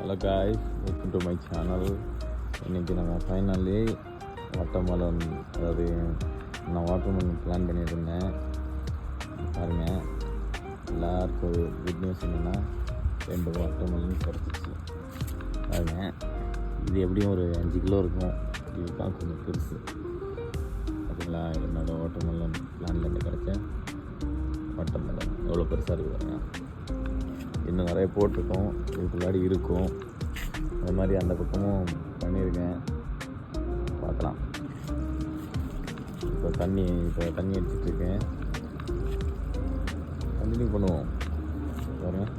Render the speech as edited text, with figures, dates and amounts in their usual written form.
Hello guys, welcome to my channel. இன்றைக்கி நம்ம finally watermelon, அதாவது நான் வாட்டர்மெலன் பிளான் பண்ணியிருந்தேன். பாருங்கள், எல்லாருக்கும் ஒரு குட் நியூஸ் என்னென்னா 2 வாட்டர்மெலன் கிடச்சிச்சு. பாருங்கள், இது எப்படியும் ஒரு 5 கிலோ இருக்கும். இதுதான் கொஞ்சம் பெருசு. பார்த்தீங்களா, என்னோடய வாட்டர்மெலன் பிளான்லேருந்து கிடச்ச வாட்டர்மெலன் எவ்வளோ பெருசாக இருக்குது பாருங்கள். இன்னும் நிறைய போட்டிருக்கோம், இதுக்குள்ளாடி இருக்கும். அது மாதிரி அந்த பக்கமும் பண்ணியிருக்கேன், பார்க்கலாம். இப்போ தண்ணி அடிச்சிட்ருக்கேன், கண்டினியூ பண்ணுவோம் பாருங்கள்.